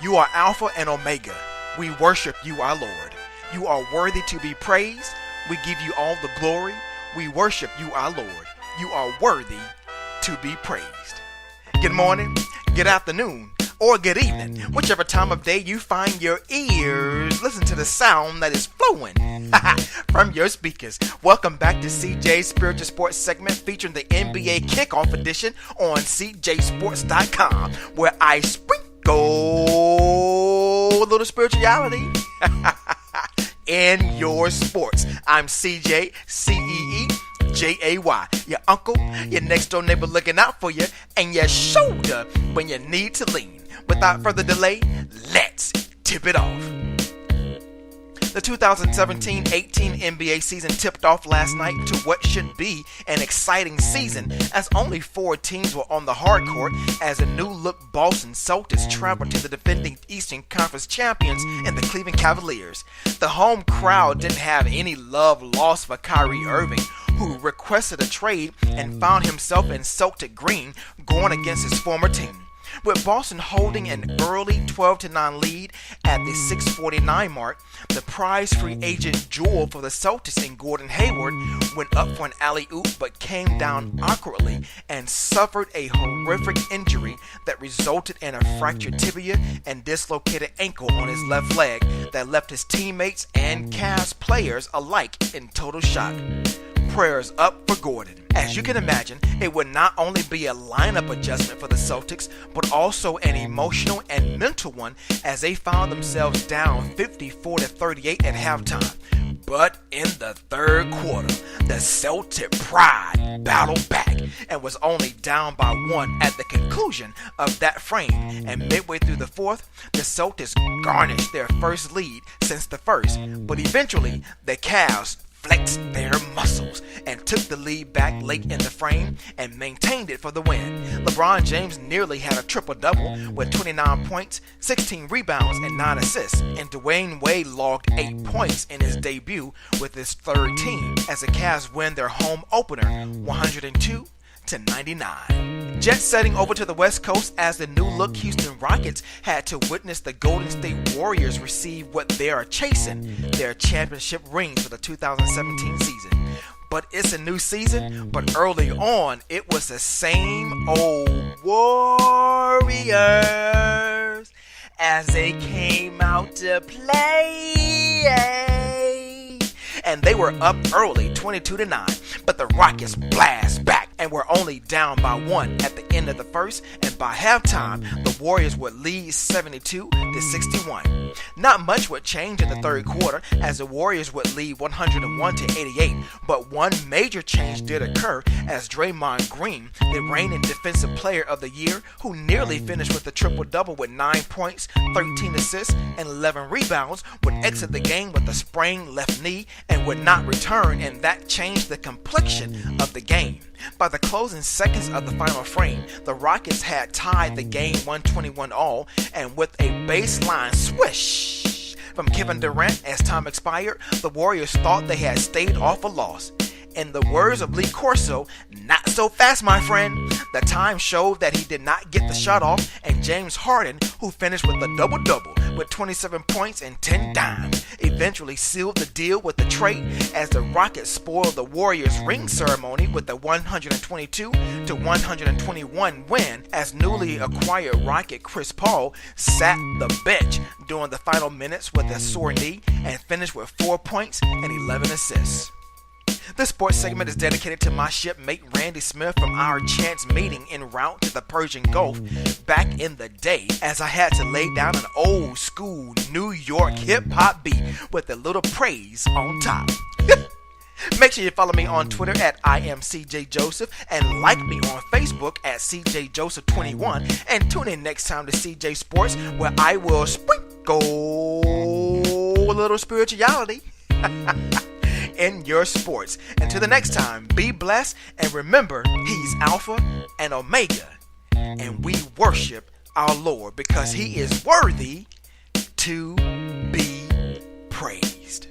You are Alpha and Omega. We worship you, our Lord. You are worthy to be praised. We give you all the glory. We worship you, our Lord. You are worthy to be praised. Good morning, good afternoon, or good evening, whichever time of day you find your ears. Listen to the sound that is flowing from your speakers. Welcome back to CJ's Spiritual Sports segment featuring the NBA Kickoff Edition on CJSports.com, where I sprinkle a little spirituality in your sports. I'm CJ, CEEJAY, your uncle, your next door neighbor looking out for you, and your shoulder when you need to lean. Without further delay, let's tip it off. The 2017-18 NBA season tipped off last night to what should be an exciting season, as only 4 teams were on the hard court as the new-look Boston Celtics traveled to the defending Eastern Conference champions in the Cleveland Cavaliers. The home crowd didn't have any love lost for Kyrie Irving, who requested a trade and found himself in Celtic green going against his former team. With Boston holding an early 12-9 lead at the 6:49 mark, the prize-free agent jewel for the Celtics in Gordon Hayward went up for an alley-oop but came down awkwardly and suffered a horrific injury that resulted in a fractured tibia and dislocated ankle on his left leg that left his teammates and Cavs players alike in total shock. Prayers up for Gordon. As you can imagine, it would not only be a lineup adjustment for the Celtics, but also an emotional and mental one as they found themselves down 54-38 at halftime. But in the third quarter, the Celtic pride battled back and was only down by 1 at the conclusion of that frame. And midway through the fourth, the Celtics garnished their first lead since the first, but eventually the Cavs flexed their muscles and took the lead back late in the frame and maintained it for the win. LeBron James nearly had a triple-double with 29 points, 16 rebounds, and 9 assists, and Dwayne Wade logged 8 points in his debut with his third team as the Cavs win their home opener 102-99. Jet setting over to the West Coast as the new-look Houston Rockets had to witness the Golden State Warriors receive what they are chasing, their championship rings for the 2017 season. But it's a new season, but early on, it was the same old Warriors as they came out to play. And they were up early, 22-9, but the Rockets blast back and were only down by 1 at the end of the first, and by halftime, the Warriors would lead 72-61. Not much would change in the third quarter as the Warriors would lead 101-88, but one major change did occur as Draymond Green, the reigning Defensive Player of the Year, who nearly finished with a triple-double with 9 points, 13 assists, and 11 rebounds, would exit the game with a sprained left knee and would not return, and that changed the complexion of the game. By the closing seconds of the final frame, the Rockets had tied the game 121 all, and with a baseline swish from Kevin Durant as time expired, the Warriors thought they had staved off a loss. In the words of Lee Corso, not so fast, my friend. The time showed that he did not get the shot off, and James Harden, who finished with a double-double with 27 points and 10 dimes, eventually sealed the deal with the trade as the Rockets spoiled the Warriors' ring ceremony with a 122-121 win as newly acquired Rocket Chris Paul sat the bench during the final minutes with a sore knee and finished with 4 points and 11 assists. This sports segment is dedicated to my shipmate Randy Smith from our chance meeting en route to the Persian Gulf back in the day, as I had to lay down an old school New York hip-hop beat with a little praise on top. Make sure you follow me on Twitter at IamCJJoseph and like me on Facebook at CJJoseph21, and tune in next time to CJ Sports, where I will sprinkle a little spirituality in your sports. Until the next time, be blessed, and remember, he's Alpha and Omega, and we worship our Lord because he is worthy to be praised.